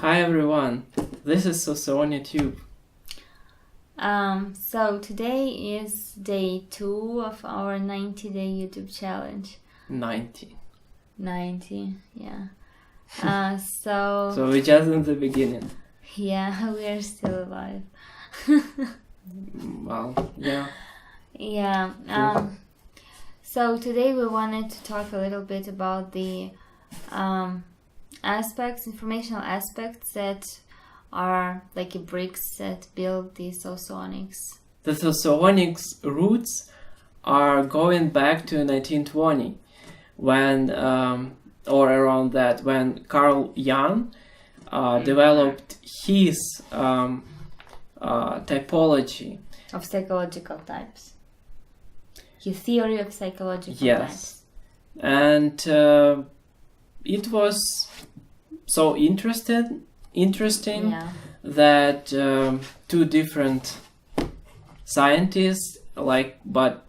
Hi everyone, this is Socionics. So today is day 2 of our 90-day YouTube challenge. 90. 90, yeah. So we're just in the beginning. Yeah, we are still alive. Well, yeah. Yeah. So today we wanted to talk a little bit about the informational aspects that are like bricks that build the Socionics. The Socionics roots are going back to 1920 when, or around that, when Carl Jung developed his typology Of psychological types. His theory of psychological types. Yes. And it was so interesting that two different scientists, but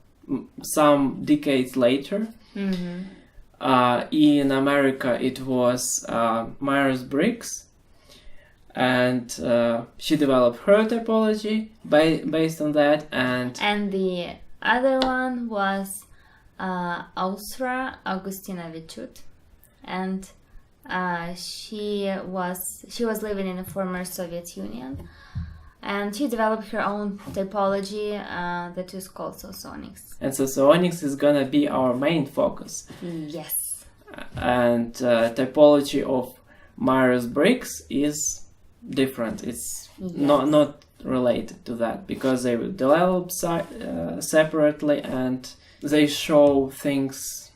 some decades later, in America it was Myers-Briggs, and she developed her typology based on that, and the other one was Ausra Augustinavichut, and she was living in the former Soviet Union, and she developed her own typology that is called Socionics. And Socionics is gonna be our main focus. Yes. And typology of Myers-Briggs is different. It's not related to that because they were developed separately and they show things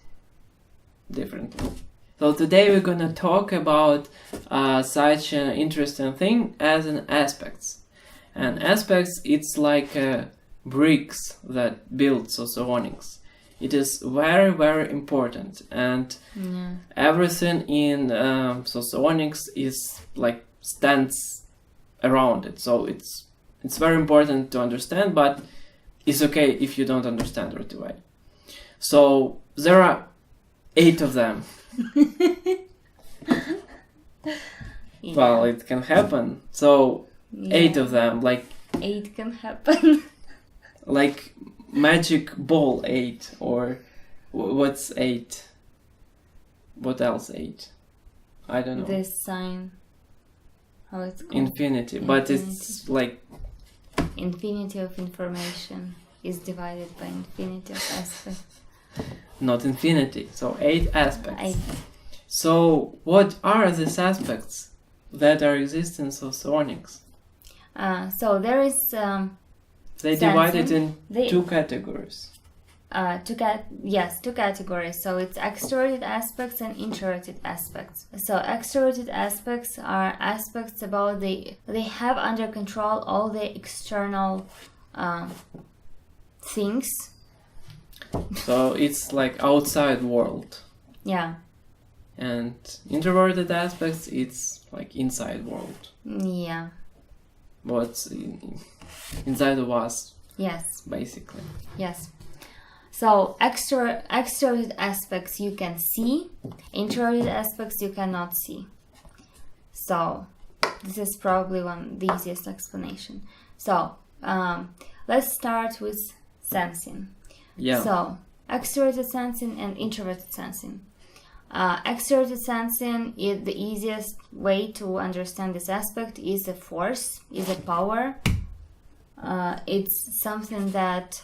differently. So today we're gonna talk about such an interesting thing as an aspects. And aspects, it's like bricks that build Socionics. It is very, very important, and everything in Socionics is like stands around it. So it's very important to understand, but it's okay if you don't understand right away. So there are 8 of them. Well, it can happen. So 8 of them, like 8 can happen. Like magic ball 8, or what's 8? What else 8? I don't know. This sign, how it's called? Infinity, but it's like infinity of information is divided by infinity of aspects. Not infinity, so 8 aspects. 8. So what are these aspects that are exist in Socionics? So there is they divide it in 2 categories. 2 categories. So it's extroverted aspects and introverted aspects. So extroverted aspects are aspects about they have under control all the external things. So it's like outside world. Yeah. And introverted aspects, it's like inside world. Yeah. What's inside of us. Yes. Basically. Yes. So extroverted aspects you can see, introverted aspects you cannot see. So this is probably the easiest explanation. So let's start with sensing. Yeah. So extroverted sensing and introverted sensing. Extroverted sensing is the easiest way to understand this aspect. Is a force, is a power. It's something that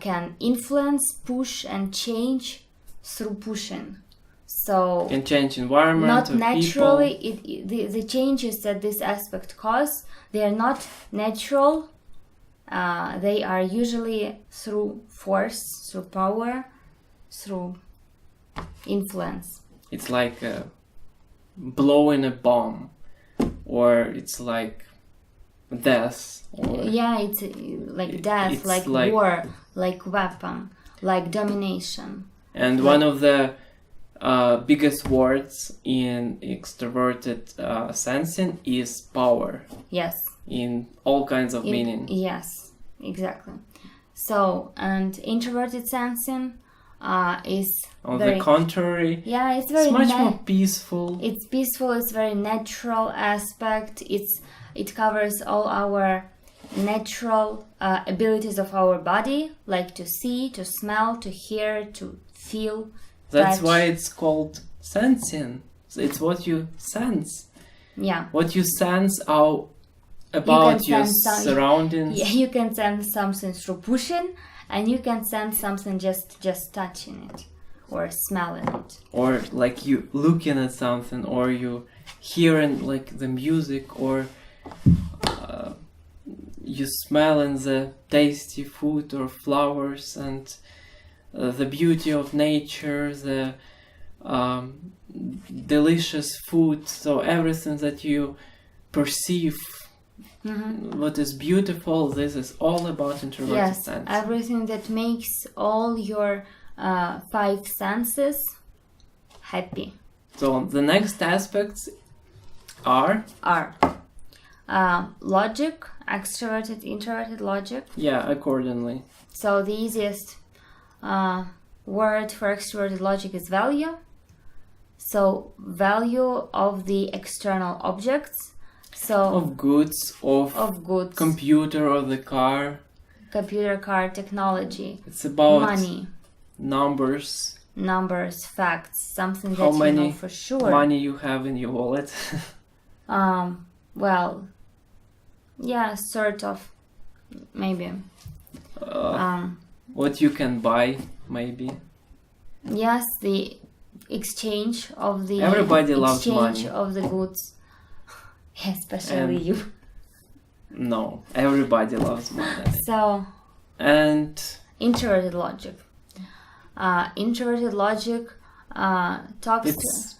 can influence, push, and change through pushing. So can change environment. Not of naturally. people. The changes that this aspect cause, they are not natural. They are usually through force, through power, through influence. It's like blowing a bomb, or it's like death. Or yeah, it's like death, it's like war, like weapon, like domination. And one of the biggest words in extroverted sensing is power. Yes. In all kinds of meaning. Yes, exactly. So, and introverted sensing, is On very, the contrary, yeah, it's very it's much more peaceful. It's peaceful. It's very natural aspect. It covers all our natural abilities of our body, like to see, to smell, to hear, to feel. That's touch. why it's called sensing. It's what you sense. Yeah. What you sense about your surroundings. Yeah, you can sense something through pushing, and you can sense something just touching it or smelling it. Or like you looking at something, or you hearing like the music, or you smelling the tasty food or flowers, and the beauty of nature, the delicious food. So everything that you perceive, what is beautiful, this is all about introverted sense. Yes, everything that makes all your 5 senses happy. So the next aspects are logic, extroverted, introverted logic. Yeah, accordingly. So the easiest word for extroverted logic is value. So value of the external objects. So of goods, of goods, computer or the car. Computer, car, technology. It's about money, numbers, facts, something how that many you know for sure. money you have in your wallet. Well, yeah, sort of, maybe. What you can buy, maybe. Yes, the exchange of the Everybody loves exchange money. of the goods, especially you. No, everybody loves money. So, and introverted logic. Introverted logic talks. It's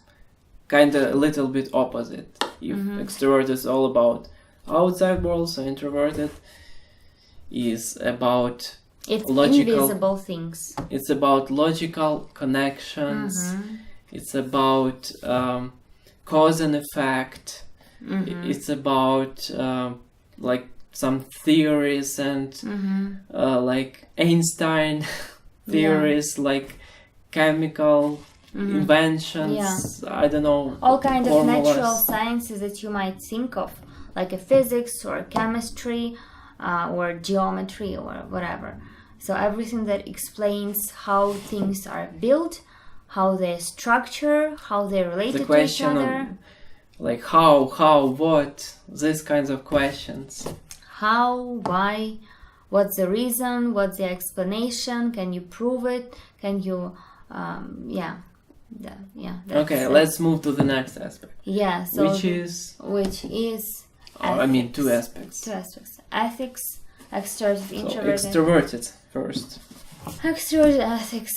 kind of a little bit opposite. If extrovert is all about outside world, so introverted is about it's logical, invisible things. It's about logical connections. It's about cause and effect. It's about like some theories and like Einstein theories, like chemical inventions. I don't know. All kind of formulas. natural sciences that you might think of, like a physics or chemistry or geometry or whatever. So everything that explains how things are built, how they structure, how they relate to each other. The question like how, what, these kinds of questions. How, why, what's the reason, what's the explanation, can you prove it, can you, okay, let's move to the next aspect. Yeah, so which is two aspects. Two aspects. Ethics, extroverted, introverted. So extroverted first. Extroverted ethics.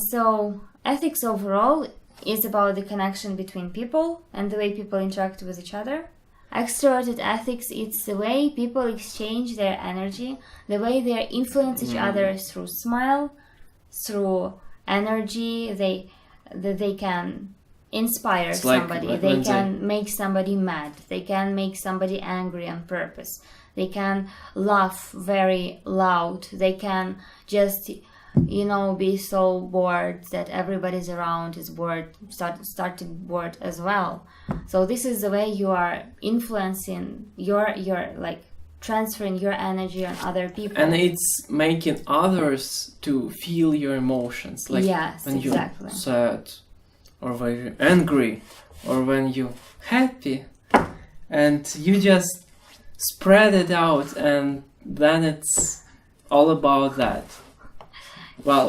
So ethics overall is about the connection between people and the way people interact with each other. Extroverted ethics, it's the way people exchange their energy, the way they influence each other through smile, through energy. They can inspire somebody. Like they can make somebody mad. They can make somebody angry on purpose. They can laugh very loud. They can just, be so bored that everybody's around is bored, starting bored as well. So this is the way you are influencing your like transferring your energy on other people. And it's making others to feel your emotions. Like when you're sad, or when you're angry, or when you're happy. And you just spread it out, and then it's all about that. Well,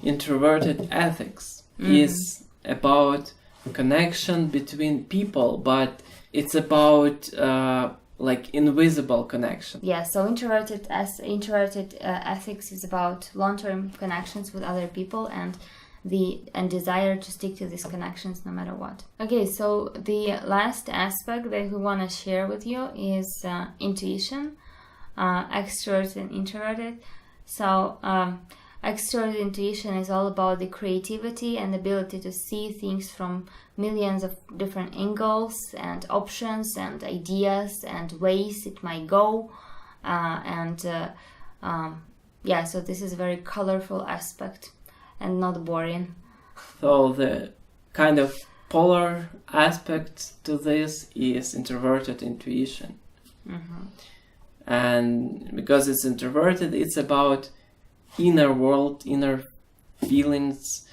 introverted ethics is about connection between people, but it's about like invisible connection. Yeah, so introverted ethics is about long-term connections with other people and desire to stick to these connections no matter what. Okay, so the last aspect that we want to share with you is intuition, extroverted and introverted. So extroverted intuition is all about the creativity and ability to see things from millions of different angles and options and ideas and ways it might go. yeah, so this is a very colorful aspect and not boring. So the kind of polar aspect to this is introverted intuition. And because it's introverted, it's about inner world, inner feelings,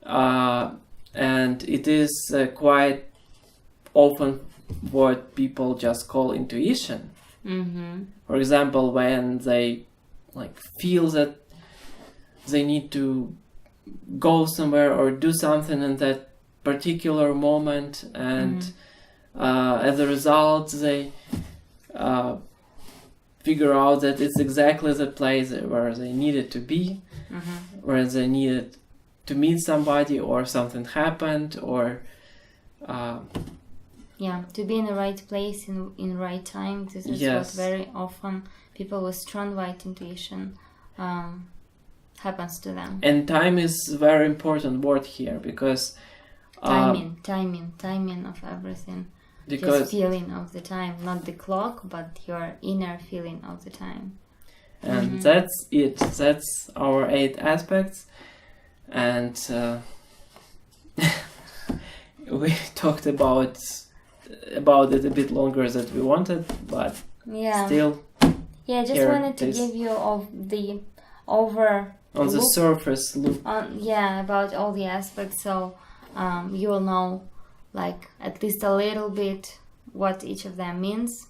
and it is quite often what people just call intuition. For example, when they feel that they need to go somewhere or do something in that particular moment, and as a result they figure out that it's exactly the place where they needed to be, where they needed to meet somebody, or something happened, or to be in the right place in right time. This is what very often people with strong white intuition happens to them. And time is a very important word here, because timing of everything. Because just feeling of the time, not the clock, but your inner feeling of the time. And that's it. That's our 8 aspects. And we talked about it a bit longer than we wanted, but still. Yeah, I just wanted to give you the over on the surface look. About all the aspects, so you will know at least a little bit what each of them means.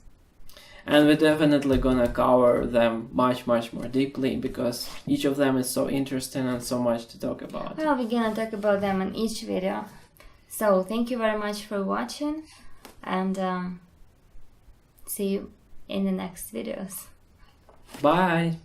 And we're definitely gonna cover them much more deeply, because each of them is so interesting and so much to talk about. Well, we're gonna talk about them in each video. So thank you very much for watching, and see you in the next videos. Bye!